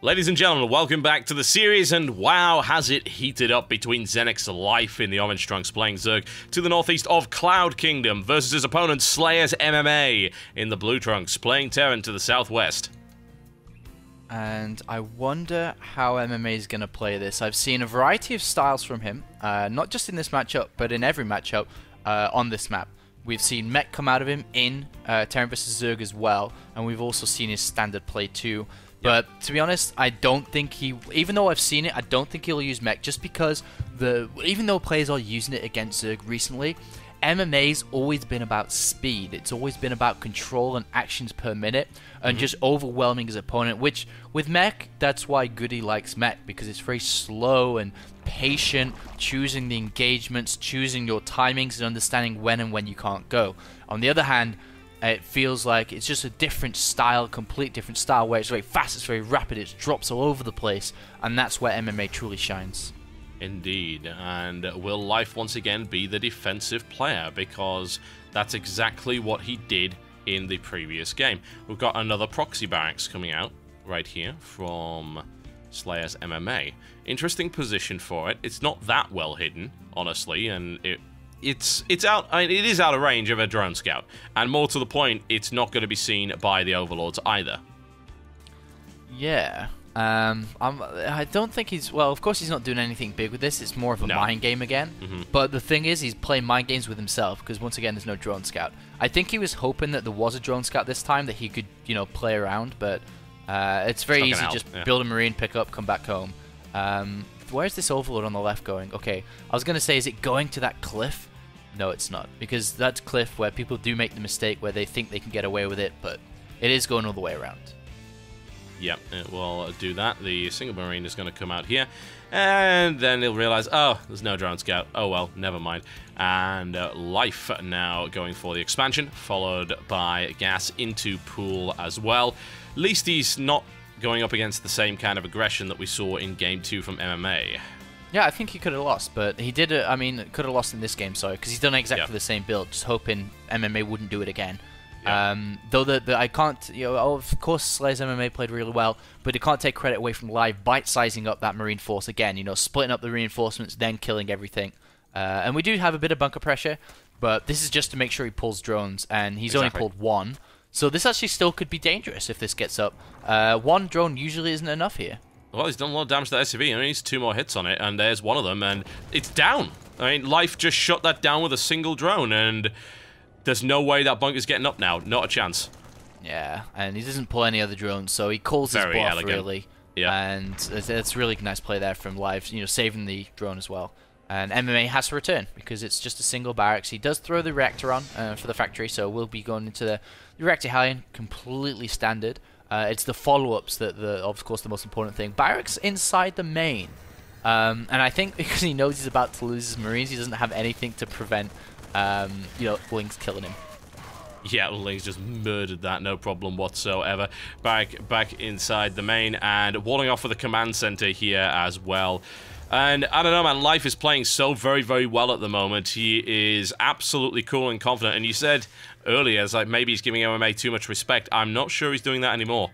Ladies and gentlemen, welcome back to the series, and wow, has it heated up between Xenix's Life in the orange trunks playing Zerg to the northeast of Cloud Kingdom versus his opponent Slayer's MMA in the blue trunks playing Terran to the southwest. And I wonder how MMA is going to play this. I've seen a variety of styles from him, not just in this matchup, but in every matchup on this map. We've seen Mech come out of him in Terran vs Zerg as well, and we've also seen his standard play too. But to be honest, I don't think even though I've seen it, I don't think he'll use Mech, just because even though players are using it against Zerg recently, MMA's always been about speed. It's always been about control and actions per minute and just overwhelming his opponent, which with Mech, that's why Goody likes Mech, because it's very slow and patient, choosing the engagements, choosing your timings and understanding when and when you can't go. On the other hand, it feels like it's just a different style, complete different style, where it's very fast, it's very rapid, it drops all over the place, and that's where MMA truly shines. Indeed, and will Life once again be the defensive player, because that's exactly what he did in the previous game. We've got another proxy barracks coming out right here from Slayer's MMA. Interesting position for it. It's not that well hidden, honestly, and it's out. I mean, it is out of range of a drone scout, and more to the point, it's not going to be seen by the overlords either. Yeah, I don't think he's, well, of course he's not doing anything big with this. It's more of a mind game again. But the thing is, he's playing mind games with himself, because once again, there's no drone scout. I think he was hoping that there was a drone scout this time that he could, play around, but it's very easy. Just build a Marine, pick up, come back home. Where's this overlord on the left going? Okay, I was going to say, is it going to that cliff? No, it's not, because that's cliff where people do make the mistake where they think they can get away with it, but it is going all the way around. Yep, it will do that. The single Marine is going to come out here, and then he'll realize, oh, there's no drone scout. Oh well, never mind. And Life now going for the expansion, followed by Gas into Pool as well. At least he's not going up against the same kind of aggression that we saw in Game 2 from MMA. Yeah, I think he could have lost, but he did. I mean, could have lost in this game, sorry, because he's done exactly the same build, just hoping MMA wouldn't do it again. Though I can't, of course, Slayer's MMA played really well, but he can't take credit away from Live bite-sizing up that Marine force again. Splitting up the reinforcements, then killing everything. And we do have a bit of bunker pressure, but this is just to make sure he pulls drones, and he's only pulled one. So this actually still could be dangerous if this gets up. One drone usually isn't enough here. Well, he's done a lot of damage to the SCV. He only needs 2 more hits on it, and there's one of them, and it's down. I mean, Life just shot that down with a single drone, and there's no way that bunker's getting up now. Not a chance. Yeah, and he doesn't pull any other drones, so he calls his bluff, really. Yeah. And it's really nice play there from Live, saving the drone as well. And MMA has to return, because it's just a single barracks. He does throw the reactor on for the factory, so we'll be going into the reactor Hellion, completely standard. It's the follow-ups that, of course, the most important thing. Barracks inside the main. And I think because he knows he's about to lose his Marines, he doesn't have anything to prevent, Lings killing him. Yeah, Lings just murdered that, no problem whatsoever. Back inside the main, and walling off with the command center here as well. And I don't know, man, Life is playing so very, very well at the moment. He is absolutely cool and confident. And you said earlier, it's like maybe he's giving MMA too much respect. I'm not sure he's doing that anymore.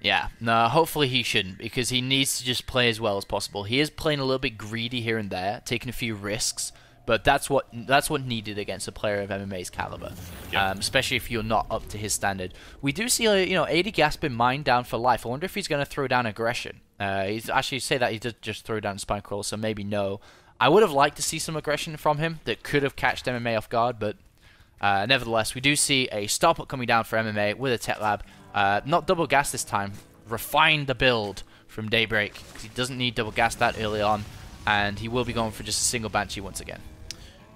Yeah, no, hopefully he shouldn't, because he needs to just play as well as possible. He is playing a little bit greedy here and there, taking a few risks, But that's what needed against a player of MMA's caliber, especially if you're not up to his standard. We do see, 80 Gaspin mine down for life. I wonder if he's going to throw down aggression. He's actually say that he did just throw down spine crawl, so maybe no. I would have liked to see some aggression from him that could have catched MMA off guard, but nevertheless, we do see a stop up coming down for MMA with a tech lab. Not double gas this time. Refine the build from Daybreak, because he doesn't need double gas that early on, and he will be going for just a single Banshee once again.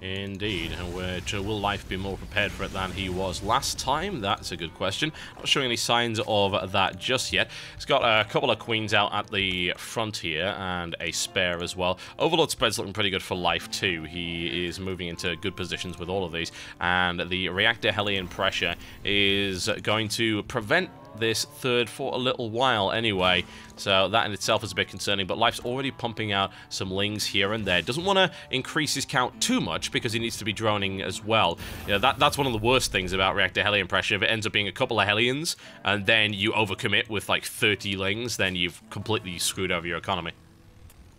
Indeed, and will Life be more prepared for it than he was last time? That's a good question. Not showing any signs of that just yet. He's got a couple of queens out at the front here, and a spare as well. Overlord spread's looking pretty good for Life too. He is moving into good positions with all of these, and the Reactor Hellion pressure is going to prevent this third for a little while anyway, so that in itself is a bit concerning. But Life's already pumping out some lings here and there. Doesn't want to increase his count too much because he needs to be droning as well. That's one of the worst things about Reactor Hellion pressure. If it ends up being a couple of Hellions and then you overcommit with like 30 lings, then you've completely screwed over your economy.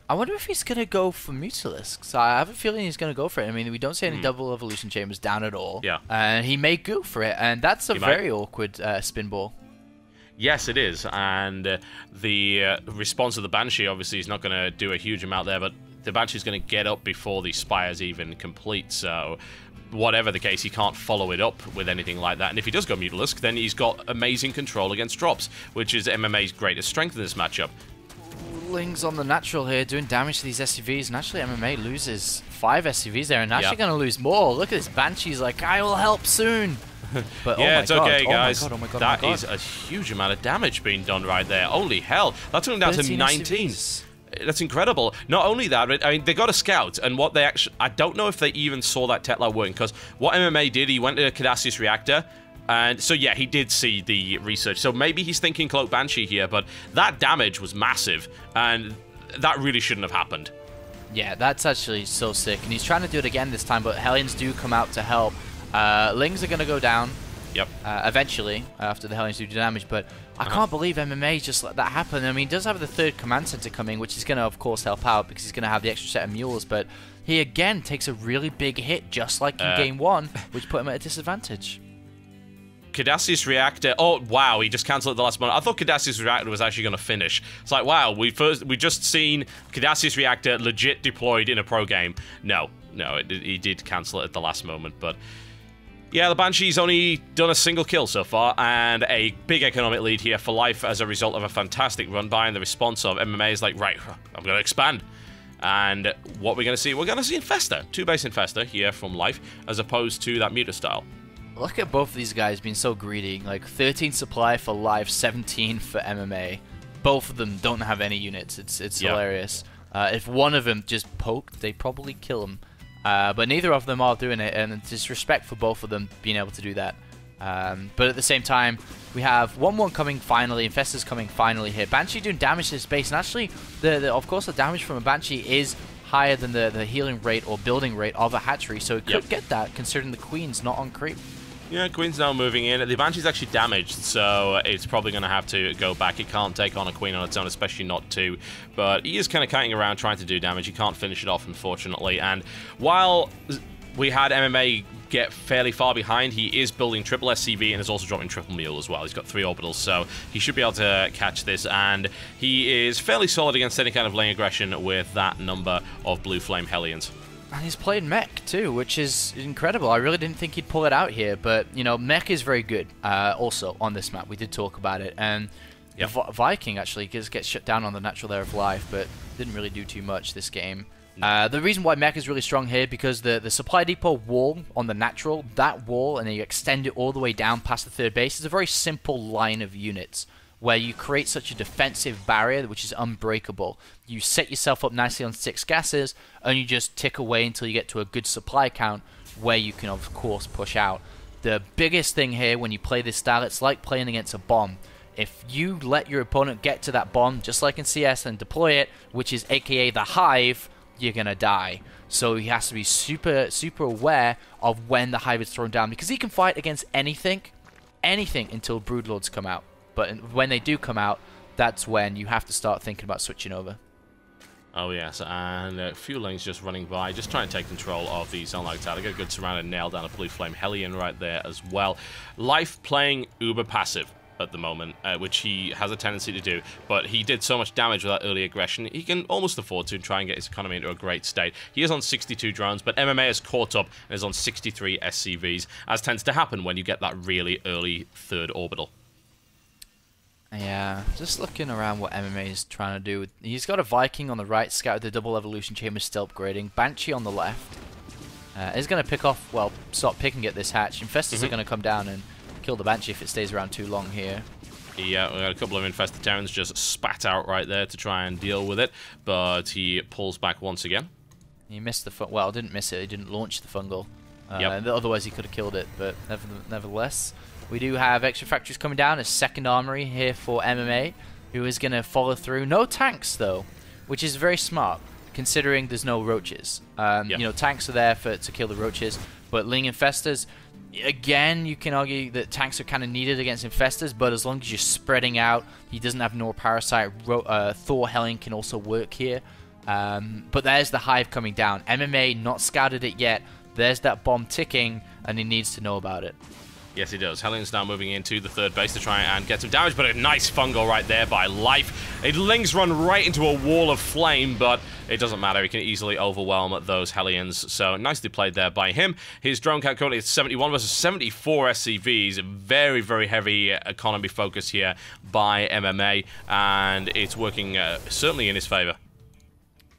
I wonder if he's going to go for Mutalisks. I have a feeling he's going to go for it. I mean, we don't see any double evolution chambers down at all. Yeah. And he may go for it, and that's a very awkward spin ball. Yes, it is, and the response of the Banshee obviously is not going to do a huge amount there, but the Banshee's going to get up before the Spire's even complete, so whatever the case, he can't follow it up with anything like that. And if he does go Mutalisk, then he's got amazing control against drops, which is MMA's greatest strength in this matchup. Lings on the natural here, doing damage to these SCVs, and actually MMA loses 5 SCVs there, and actually going to lose more. Look at this Banshee's like, I will help soon. But, yeah, it's okay, guys. Oh my God, that is a huge amount of damage being done right there. Holy hell. That's going down to 19. SCVs. That's incredible. Not only that, but I mean, they got a scout, and what they actually... I don't know if they even saw that Tetla working, because what MMA did, he went to a Caduceus Reactor, and so yeah, he did see the research. So maybe he's thinking Cloak Banshee here, but that damage was massive, and that really shouldn't have happened. Yeah, that's actually so sick, and he's trying to do it again this time, but Hellions do come out to help. Lings are going to go down. Yep. Eventually, after the Hellions do damage, but I can't believe MMA just let that happen. I mean, he does have the third command center coming, which is going to, of course, help out because he's going to have the extra set of mules, but he again takes a really big hit, just like in Game 1, which put him at a disadvantage. Caduceus Reactor. Oh wow, he just cancelled at the last moment. I thought Caduceus Reactor was actually going to finish. It's like, wow, we just seen Caduceus Reactor legit deployed in a pro game. No, he did cancel it at the last moment, but yeah, the Banshee's only done a single kill so far, and a big economic lead here for Life as a result of a fantastic run by, and the response of MMA is like, right, I'm going to expand. And what we're going to see? We're going to see Infesta, 2-base Infesta here from Life, as opposed to that Muta style. Look at both of these guys being so greedy. Like 13 supply for Life, 17 for MMA. Both of them don't have any units. It's hilarious. If one of them just poked, they probably kill him. But neither of them are doing it, and it's disrespect for both of them being able to do that. But at the same time, we have 1-1 coming finally, Infesta's coming finally here. Banshee doing damage to his base, and actually, of course, the damage from a Banshee is higher than the healing rate or building rate of a hatchery, so it could get that, considering the Queen's not on creep. Yeah, Queen's now moving in. The Banshee's actually damaged, so it's probably going to have to go back. It can't take on a Queen on its own, especially not 2. But he is kind of kiting around trying to do damage. He can't finish it off, unfortunately. And while we had MMA get fairly far behind, he is building triple SCV and is also dropping triple Mule as well. He's got 3 orbitals, so he should be able to catch this. And he is fairly solid against any kind of lane aggression with that number of Blue Flame Hellions. And he's played Mech too, which is incredible. I really didn't think he'd pull it out here, but you know, Mech is very good. Also on this map, we did talk about it, and Viking actually gets shut down on the natural there of Life, but didn't really do too much this game. The reason why Mech is really strong here because the supply depot wall on the natural, that wall, and then you extend it all the way down past the third base, is a very simple line of units where you create such a defensive barrier which is unbreakable. You set yourself up nicely on 6 gases, and you just tick away until you get to a good supply count where you can, of course, push out. The biggest thing here when you play this style, it's like playing against a bomb. If you let your opponent get to that bomb, just like in CS, and deploy it, which is aka the hive, you're going to die. So he has to be super aware of when the hive is thrown down, because he can fight against anything until Broodlords come out. But when they do come out, that's when you have to start thinking about switching over. Oh yes, and Fueling's just running by, just trying to take control of the zone like that. Get a good surrounded nail down a Blue Flame Hellion right there as well. Life playing uber passive at the moment, which he has a tendency to do, but he did so much damage with that early aggression, he can almost afford to try and get his economy into a great state. He is on 62 drones, but MMA has caught up and is on 63 SCVs, as tends to happen when you get that really early third orbital. Yeah, just looking around what MMA is trying to do. He's got a Viking on the right, Scout with the double evolution chamber still upgrading, Banshee on the left. He's going to pick off, well, stop picking at this hatch. Infestors are going to come down and kill the Banshee if it stays around too long here. Yeah, we got a couple of Infested Terrans just spat out right there to try and deal with it, but he pulls back once again. He missed the well, didn't miss it, he didn't launch the fungal. Yep. Otherwise he could have killed it, but nevertheless. We do have extra factories coming down, a second armory here for MMA, who is going to follow through. No tanks, though, which is very smart, considering there's no roaches. You know, tanks are there to kill the roaches, but Ling Infestors, again, you can argue that tanks are kind of needed against Infestors, but as long as you're spreading out, he doesn't have Nor Parasite, Thor Hellion can also work here. But there's the Hive coming down. MMA not scouted it yet. There's that bomb ticking, and he needs to know about it. Yes, he does. Hellion's now moving into the third base to try and get some damage, but a nice fungal right there by Life. Ling's run right into a wall of flame, but it doesn't matter. He can easily overwhelm those Hellions, so nicely played there by him. His drone count currently is 71 versus 74 SCVs. Very, very heavy economy focus here by MMA, and it's working certainly in his favor.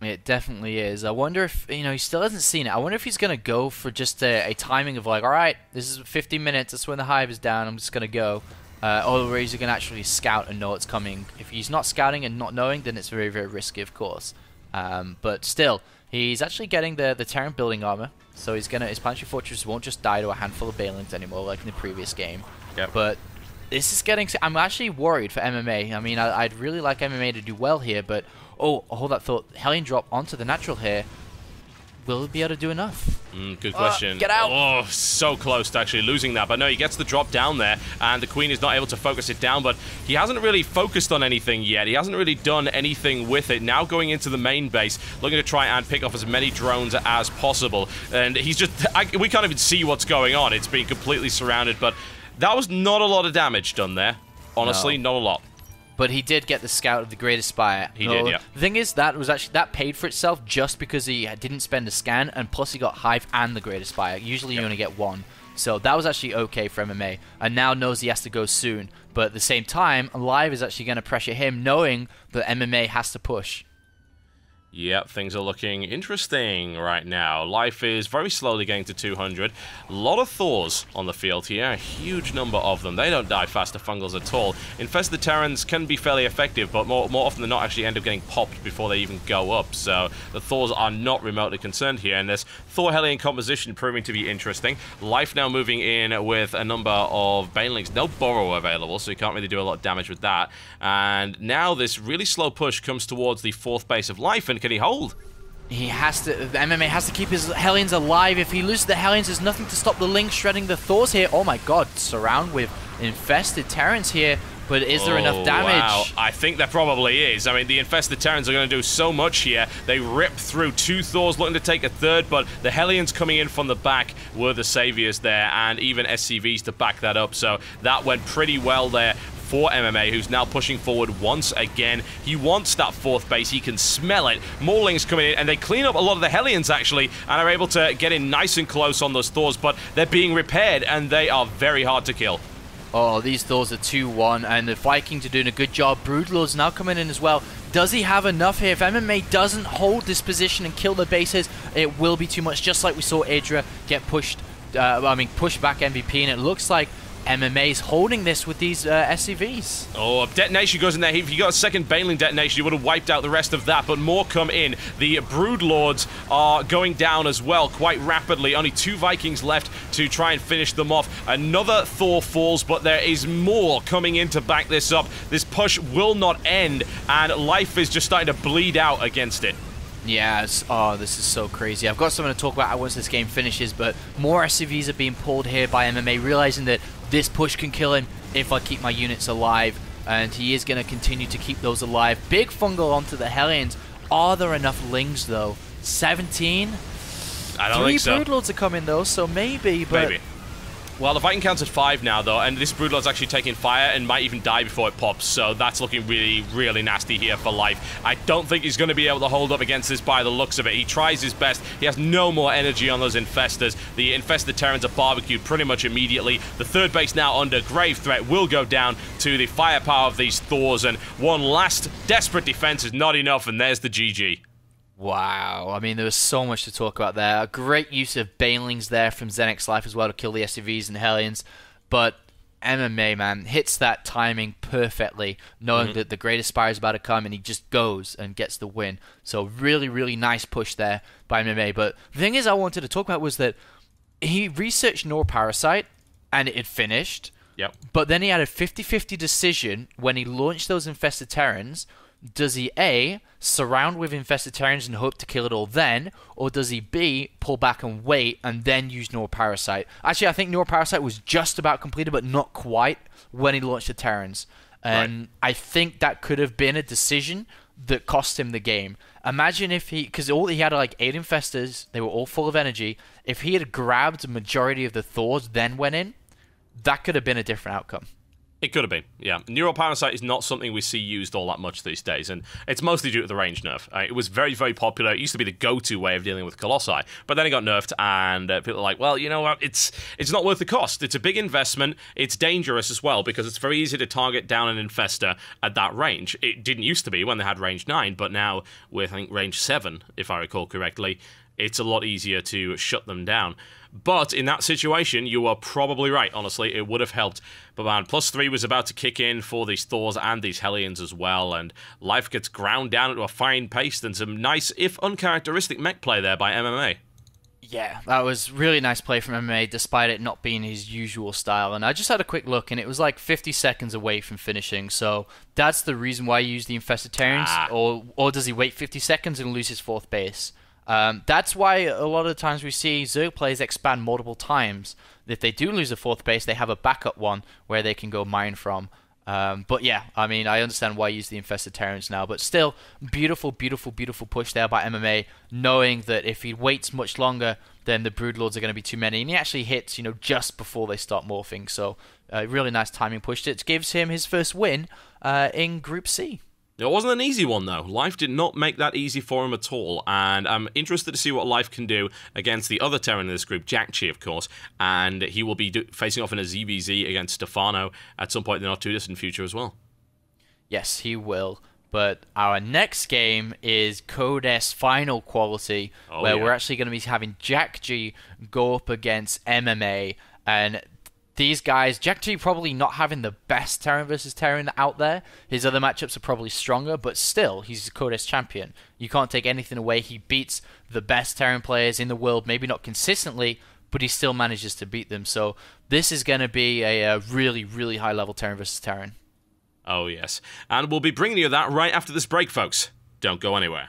It definitely is. I wonder if, you know, he still hasn't seen it. I wonder if he's going to go for just a timing of like, alright, this is 50 minutes, that's when the Hive is down, I'm just going to go. Or is he going to actually scout and know it's coming? If he's not scouting and not knowing, then it's very, very risky, of course. But still, he's actually getting the Terran building armor, so his Planetary Fortress won't just die to a handful of Banelings anymore, like in the previous game. Yep. But this is getting... I'm actually worried for MMA. I mean, I'd really like MMA to do well here, but... Oh, hold that thought. Hellion drop onto the natural here. Will he be able to do enough? Good question. Get out! Oh, so close to actually losing that. But no, he gets the drop down there, and the Queen is not able to focus it down, but he hasn't really focused on anything yet. He hasn't really done anything with it. Now going into the main base, looking to try and pick off as many drones as possible. And he's just... we can't even see what's going on. It's being completely surrounded, but that was not a lot of damage done there. Honestly, not a lot. But he did get the Scout of the Greatest Spire. He did, yeah. The thing is, that paid for itself just because he didn't spend a scan, and plus he got Hive and the Greatest Spire. Usually you only get one. So that was actually okay for MMA. And now knows he has to go soon. But at the same time, Live is actually going to pressure him, knowing that MMA has to push. Yep, things are looking interesting right now. Life is very slowly getting to 200. A lot of Thors on the field here, a huge number of them. They don't die fast to fungals at all. Infested Terrans can be fairly effective, but more often than not actually end up getting popped before they even go up. So the Thors are not remotely concerned here, and this Thor Hellion composition proving to be interesting. Life now moving in with a number of Banelings. No Burrow available, so you can't really do a lot of damage with that. And now this really slow push comes towards the fourth base of Life, and can he hold? He has to. The MMA has to keep his Hellions alive. If he loses the Hellions, there's nothing to stop the Link shredding the Thors here. Oh my god, surround with Infested Terrans here. But is there enough damage? Wow, I think there probably is. I mean, the Infested Terrans are going to do so much here. They rip through two Thors, looking to take a third, but the Hellions coming in from the back were the saviors there, and even SCVs to back that up. So that went pretty well there for MMA, who's now pushing forward once again. He wants that fourth base. He can smell it. More Lings coming in, and they clean up a lot of the Hellions, actually, and are able to get in nice and close on those Thors, but they're being repaired, and they are very hard to kill. Oh, these Thors are 2-1, and the Vikings are doing a good job. Broodlord's now coming in as well. Does he have enough here? If MMA doesn't hold this position and kill the bases, it will be too much, just like we saw Idra get pushed back MVP, and it looks like MMA's holding this with these SCVs. Oh, detonation goes in there. If you got a second Baneling detonation, you would have wiped out the rest of that, but more come in. The Broodlords are going down as well quite rapidly. Only 2 Vikings left to try and finish them off. Another Thor falls, but there is more coming in to back this up. This push will not end, and Life is just starting to bleed out against it. Yes, oh, this is so crazy. I've got something to talk about once this game finishes, but more SCVs are being pulled here by MMA, realizing that this push can kill him if I keep my units alive, and he is going to continue to keep those alive. Big fungal onto the Hellions. Are there enough Lings, though? 17? I don't think so. 3 Broodlords are coming, though, so maybe, but... Maybe. Well, the fighting count's at 5 now, though, and this Broodlord's actually taking fire and might even die before it pops, so that's looking really, really nasty here for Life. I don't think he's going to be able to hold up against this by the looks of it. He tries his best. He has no more energy on those Infestors. The Infested Terrans are barbecued pretty much immediately. The third base now under grave threat will go down to the firepower of these Thors, and one last desperate defense is not enough, and there's the GG. Wow, I mean, there was so much to talk about there. A great use of Banelings there from Xenix Life as well to kill the SCVs and Hellions. But MMA, man, hits that timing perfectly, knowing that the Great Aspire is about to come, and he just goes and gets the win. So really, really nice push there by MMA. But the thing is I wanted to talk about was that he researched Nor Parasite, and it had finished. Yep. But then he had a 50-50 decision when he launched those Infested Terrans. Does he A, surround with Infested Terrans and hope to kill it all then, or does he B, pull back and wait and then use Nor Parasite? Actually, I think Nor Parasite was just about completed, but not quite when he launched the Terrans. And I think that could have been a decision that cost him the game. Imagine if he, because he had like 8 Infestors, they were all full of energy. If he had grabbed a majority of the Thors, then went in, that could have been a different outcome. It could have been, yeah. Neural Parasite is not something we see used all that much these days, and it's mostly due to the range nerf. It was very, very popular. It used to be the go-to way of dealing with Colossi, but then it got nerfed, and people are like, well, you know what, it's not worth the cost. It's a big investment. It's dangerous as well, because it's very easy to target down an Infestor at that range. It didn't used to be when they had range 9, but now with, I think, range 7, if I recall correctly, it's a lot easier to shut them down. But in that situation, you are probably right, honestly. It would have helped. But man, +3 was about to kick in for these Thors and these Hellions as well, and Life gets ground down into a fine pace, and some nice, if uncharacteristic, mech play there by MMA. Yeah, that was really nice play from MMA, despite it not being his usual style. And I just had a quick look, and it was like 50 seconds away from finishing. So that's the reason why he used the Infested Terrans, or does he wait 50 seconds and lose his 4th base? That's why a lot of the times we see Zerg players expand multiple times. If they do lose a 4th base, they have a backup one where they can go mine from. But yeah, I mean, I understand why you use the Infested Terrans now, but still, beautiful, beautiful, beautiful push there by MMA, knowing that if he waits much longer, then the Broodlords are going to be too many, and he actually hits, you know, just before they start morphing. So, really nice timing push. It gives him his first win in Group C. It wasn't an easy one, though. Life did not make that easy for him at all, and I'm interested to see what Life can do against the other Terran in this group, Jjakji, of course, and he will be facing off in a ZvZ against Stephano at some point in the not-too-distant future as well. Yes, he will. But our next game is Code S Final Quality, where we're actually going to be having Jjakji go up against MMA, and these guys, Jjakji probably not having the best Terran versus Terran out there. His other matchups are probably stronger, but still, he's a Code S champion. You can't take anything away. He beats the best Terran players in the world, maybe not consistently, but he still manages to beat them. So this is going to be a really, really high-level Terran versus Terran. Oh, yes. And we'll be bringing you that right after this break, folks. Don't go anywhere.